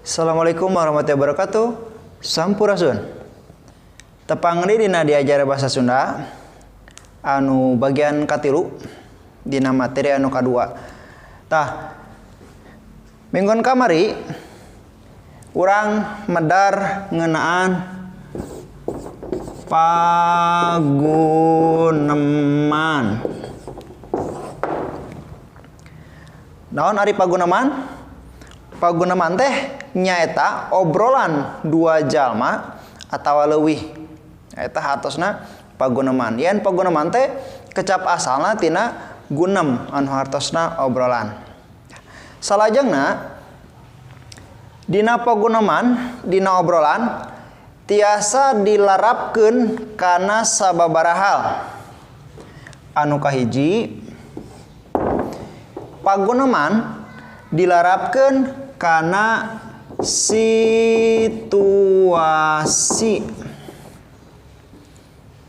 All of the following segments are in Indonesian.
Assalamualaikum warahmatullahi wabarakatuh. Sampurasun. Tepang dina diajar bahasa Sunda anu bagian katilu dina materi anu kadua. Tah minggon kamari urang medar ngeunaan paguneman. Naon ari paguneman? Paguneman teh nyaeta obrolan dua jalma atawa leuwih. Eta hartosna paguneman. Yen paguneman teh kecap asalna tina gunem anu hartosna obrolan. Salajengna dina paguneman dina obrolan tiasa dilarapkeun kana sababaraha hal. Anu kahiji paguneman dilarapkeun kana situasi.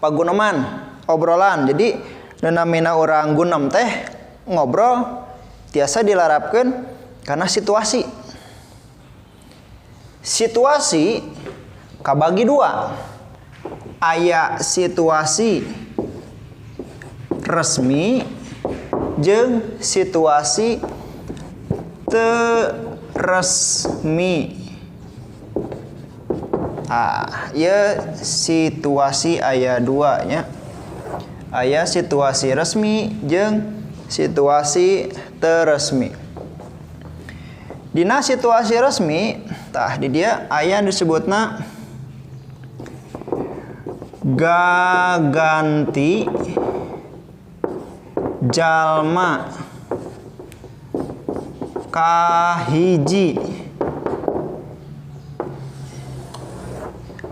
Paguneman obrolan. Jadi namina urang gunem teh ngobrol tiasa dilarapkeun kana situasi. Situasi kabagi dua. Aya situasi resmi jeung situasi teu resmi. Ieu situasi aya dua nya. Aya situasi resmi jeung situasi teu resmi. Dina situasi resmi tah di dieu aya disebutna gaganti jalma kahiji.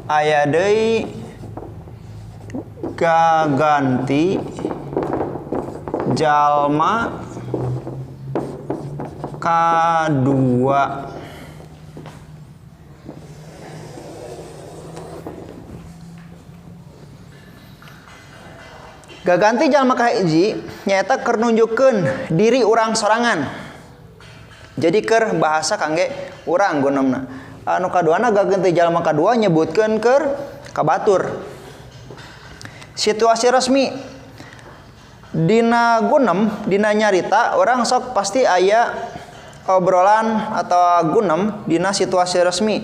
Aya deui gaganti jalma kadua. Gaganti jalma kahiji nyaeta keur nunjukkeun diri urang sorangan. Jadi keur bahasa kangge urang gunemna. Anu kaduana gaganti jalma kadua nyebutkeun keur kabatur. Situasi resmi dina gunem, dina nyarita urang sok pasti aya obrolan atau gunem dina situasi resmi.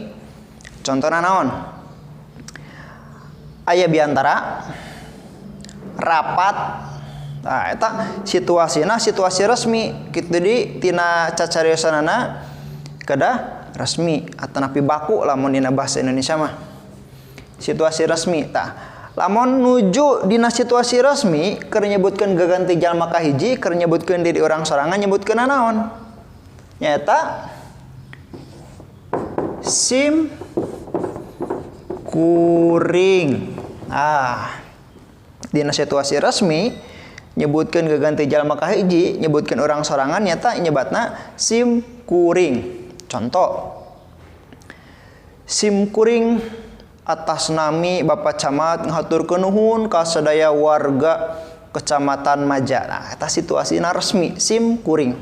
Contohna naon? Aya biantara rapat. Nah, eta situasina situasi resmi. Kitu di tina cacariosanana kedah resmi atanapi baku lamun dina bahasa Indonesia mah. Situasi resmi tah. Lamun nuju dina situasi resmi keur nyebutkeun gaganti jalma kahiji, keur nyebutkeun diri urang sorangan nyebutkeunna naon? Nyaeta sim kuring. Dina situasi resmi nyebutkeun gaganti jalma kahiji, nyebutkeun urang sorangan nyata nyebatna sim kuring. Contoh, sim kuring atas nami Bapak Camat ngahaturkeun nuhun ka sadaya warga Kecamatan Maja. Nah, eta situasina resmi, sim kuring.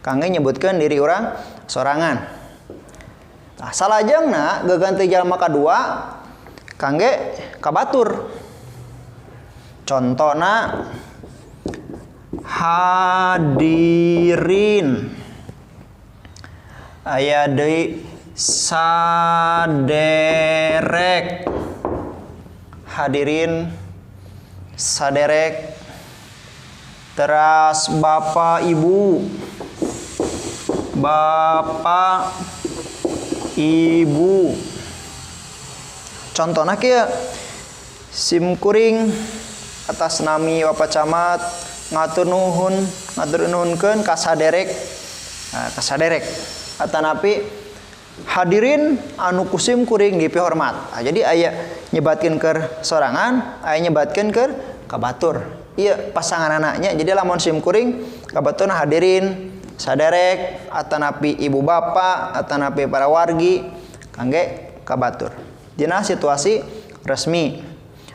Kangge nyebutkeun diri urang sorangan. Nah, salajengna gaganti jalma kadua kangge kabatur. Contohna hadirin. Aya deui saderek. Hadirin saderek. Teras Bapak Ibu. Bapak Ibu. Contohna kieu sim kuring atas nami Bapak Camat ngatur nuhunkeun ka saderek. Ka saderek atanapi hadirin anu kusim kuring dipihormat. Jadi aya nyebatkeun keur sorangan, aya nyebatkeun keur kabatur. Ieu pasanganana nya. Jadi lamun sim kuring kabaturna hadirin, saderek, atanapi ibu bapak, atanapi para wargi kangge kabatur. Dina situasi resmi.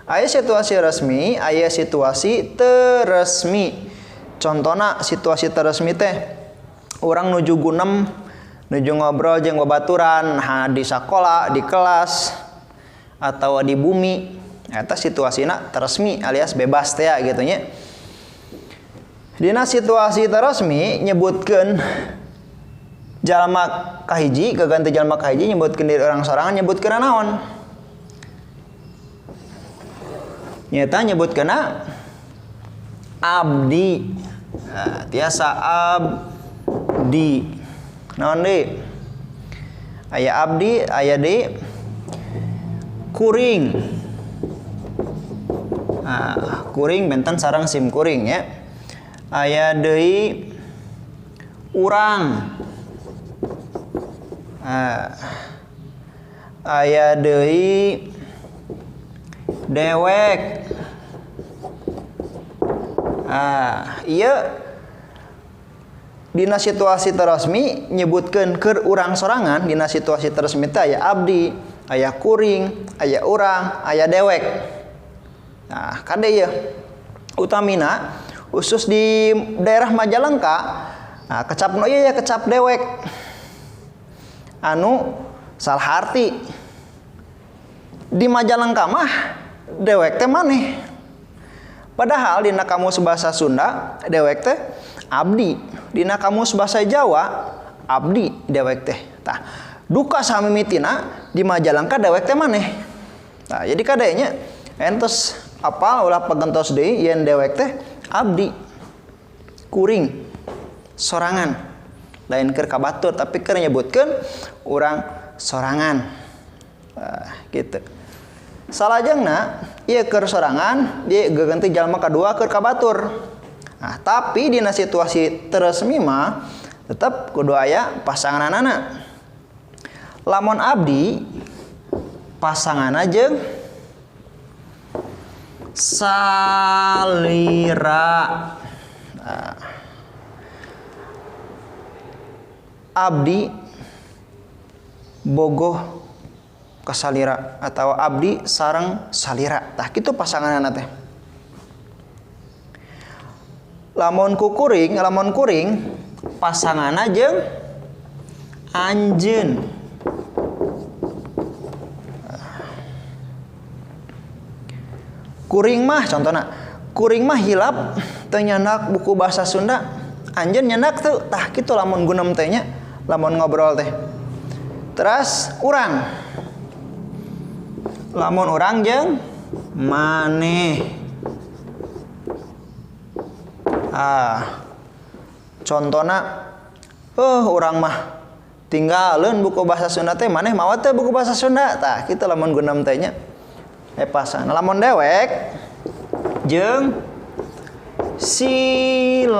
Aya situasi resmi, aya situasi teu resmi. Contohna situasi teu resmi teh urang nuju gunem nuju ngobrol jeung babaturan di sekolah, di kelas atau di bumi eta situasina teresmi alias bebas teh gitu nya. Dina situasi teresmi nyebutkeun jalma kahiji keganti jalma kahiji nyebutkeun diri orang sorangan nyebutkeun naon? Nyata nyebutkeun abdi. Nah, tiasa abdi. Naon deui? Aya abdi, aya deui kuring. Nah, kuring benten sareng sim kuring ya. Aya deui urang. Aya deui dewek. Ieu dina situasi teresmi nyebutkeun keur urang sorangan dina situasi teresmi teh aya abdi, aya kuring, aya urang, aya dewek. Nah, kade ieu utamina khusus di daerah Majalengka, nah kecapna ieu ya kecap dewek. Anu salah arti. Di Majalengka mah dewek teh maneh. Padahal dina kamus bahasa Sunda dewek teh abdi, dina kamus bahasa Jawa abdi dewek teh. Tah, duka samimitina di Majalengka dewek teh maneh. Nah, jadi kadenya entos apal ulah pagentos deui yen dewek teh abdi, kuring, sorangan. Lain keur kabatur tapi keur nyebutkeun urang sorangan. Gitu. Salajengna ieu keur sorangan dia geganti jalma kadua keur kabatur. Nah, tapi dina situasi teresmi mah tetep kudu aya pasanganana. Lamun abdi pasanganna jeung salira. Nah, abdi bogoh ka salira atau abdi sareng salira. Tah kitu pasanganna teh. Lamun kuring pasanganna jeung anjeun. Kuring mah contohna, kuring mah hilap teu nyandak buku bahasa Sunda, anjeun nyandak teu. Tah kitu lamun gunem teh nya, lamun ngobrol teh. Terus urang. Lamun urang jeung maneh. Contona urang mah tinggalin buku bahasa Sunda teh maneh mawa teh buku bahasa Sunda. Tah kitu lamun gunem teh nya. Pasan. Lamun dewek jeung silaing.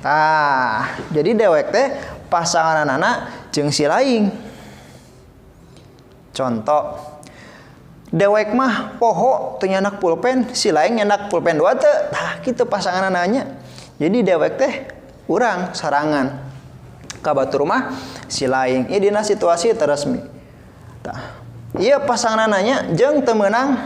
Tah, jadi dewek teh pasanganana jeung silaing. Contoh dewek mah poho teu nyandak pulpen, silaing nyandak pulpen dua teu. Tah kitu pasanganana nya. Jadi dewek teh urang sorangan. Kabatur mah silaing. Ieu dina situasi teresmi. Tah, ieu pasanganana nya jeung teu meunang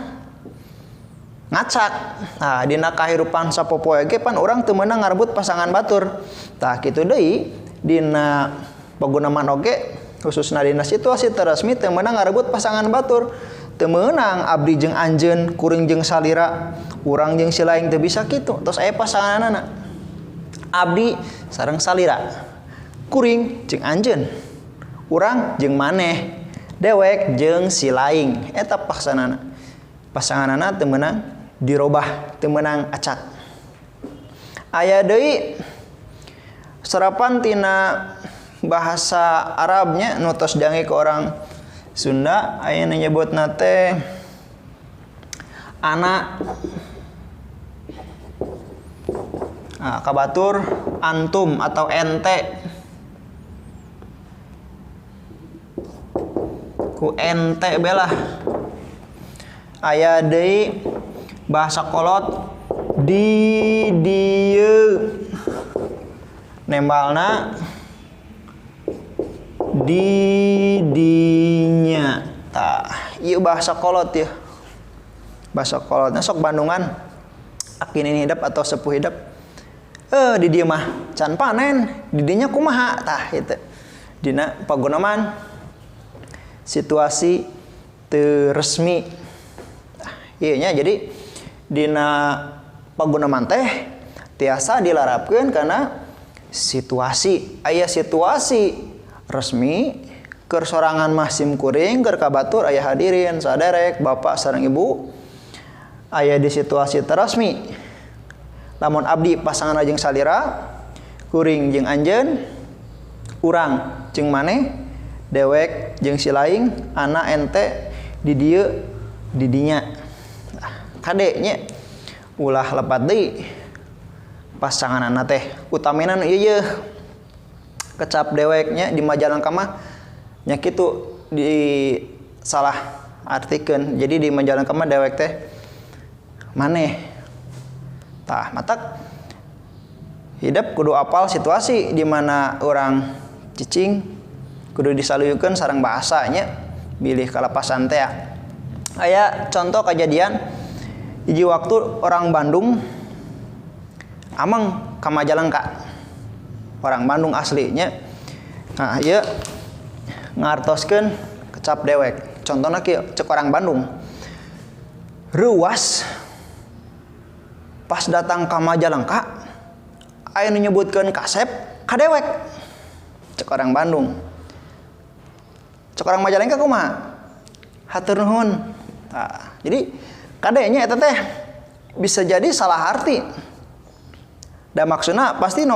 ngacak. Nah, dina kahirupan sapopoe ge pan urang teu meunang ngarebut pasangan batur. Tah kitu deui dina pagunaman oge khususna dina situasi teresmi teu meunang ngarebut pasangan batur. Teu meunang abdi jeung anjeun, kuring jeung salira, urang jeung silaing teu bisa kitu. Tos aya pasanganana. Abdi sareng salira, kuring jeung anjeun, urang jeung maneh, dewek jeung silaing. Eta pasanganana. Pasanganana teu meunang dirobah, teu meunang acak. Aya deui serapan tina bahasa Arabnya nu tos jange ke orang Sunda aya nu nyebutna teh ana. Nah, kabatur antum atau ente. Ku ente belah. Aya deui bahasa kolot di dieu. Nembalna di dinya. Tah, ieu bahasa kolot ya. Bahasa kolotna sok Bandungan. Akini hidup atau sepuh hidup. Di dieu mah can panen, di dinya kumaha? Tah itu. dina pagunaman situasi teu resmi. Ieu nya jadi dina pagunaman teh tiasa dilarapkeun kana situasi. Aya situasi resmi keur sorangan mah simkuring keur kabatur aya hadirin saderek bapak sareng ibu aya di situasi teresmi. Lamun abdi pasangan jeung salira, kuring jeung anjeun, urang jeung maneh, dewek jeung si laing, anak ente di dieu di dinya. Kade nya ulah lepat deui pasanganna teh utamina nu ieu kecap deweknya di Majalengka mah nya kitu di salah artikeun. Jadi di Majalengka mah dewek teh maneh. Tah matak hidup kudu apal situasi di mana orang cicing kudu disaluyukeun sareng bahasanya bilih kalapasan teh. Aya contoh kejadian hiji waktu orang Bandung amang ka Majalengka. Orang Bandung aslinya. Nah, ieu ngartoskeun kecap dewek. Contohna kieu cek orang Bandung. Ruas pas datang ka Majalengka aya nu nyebutkeun kasep ka dewek. Cek orang Bandung. Cek orang Majalengka kumaha? Hatur nuhun. Nah, jadi kadenya eta teh bisa jadi salah arti. Da maksudna pasti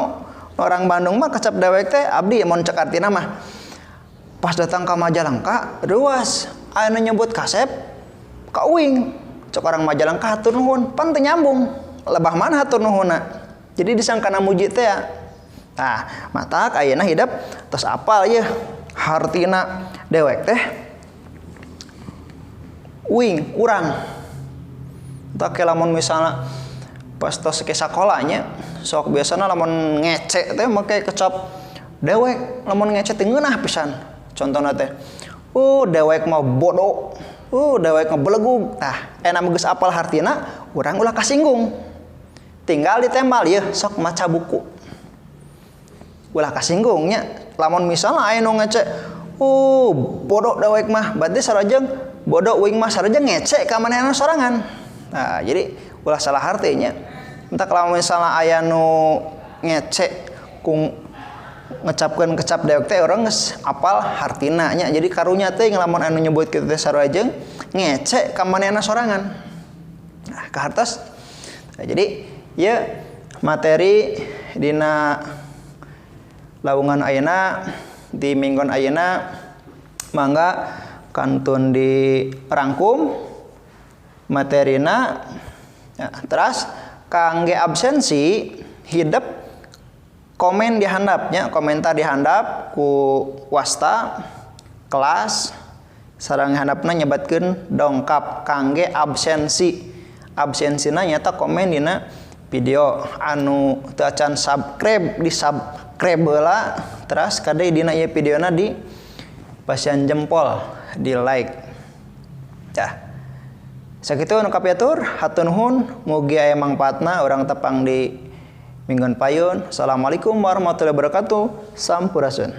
orang Bandung mah kecap dewek teh abdi mun cek artina mah pas datang ka Majalengka ruas aya nu nyebut kasep ka uing. Cek orang Majalengka hatur nuhun, pan teu nyambung. Lebah mana hatur nuhunna. Jadi disangkana muji teh ya. Nah, matak ayeuna hidup tos apal ieu hartina dewek teh uing urang. Tah ke lamun misalna pas tos ke sakolanya sok biasana lamun ngece teh make kecap dewek, lamun ngece teh ngeunah pisan. Contona teh dewek mah bodoh. Dewek mah belegug. Tah enak geus apal hartina urang ulah kasinggung. Tinggal ditembal ya sok maca buku ulah kasinggungnya. Lamun misalnya aya nu ngece bodoh dewek mah berarti sarajeng bodoh uing mah sarajeng ngece ka manehna sorangan. Nah jadi ulah salah artinya. Entah kalau misalnya aya nu ngece kung ngecapkeun kecap dewek teh urang geus apal hartina nya. Jadi karunya teh lamun anu nyebut kitu teh sarajeng ngece ka manehna sorangan. Nah ka hartos. Nah, jadi ya materi dina lawungan ayeuna di minggon ayeuna mangga kantun dirangkum materina ya, terus kangge absensi hidup komen dihandapnya komentar dihandap ku wasta kelas sareng handapna nyebatkeun dongkap kangge absensina nyata komen dina video anu teu acan subscribe di subscribe heula terus kade dina ieu videona di pasian jempol di like. Tah. Sakitu anu kapiatur hatur nuhun mugi aya mangpaatna urang tepang di minggon payun. Assalamualaikum warahmatullahi wabarakatuh. Sampurasun.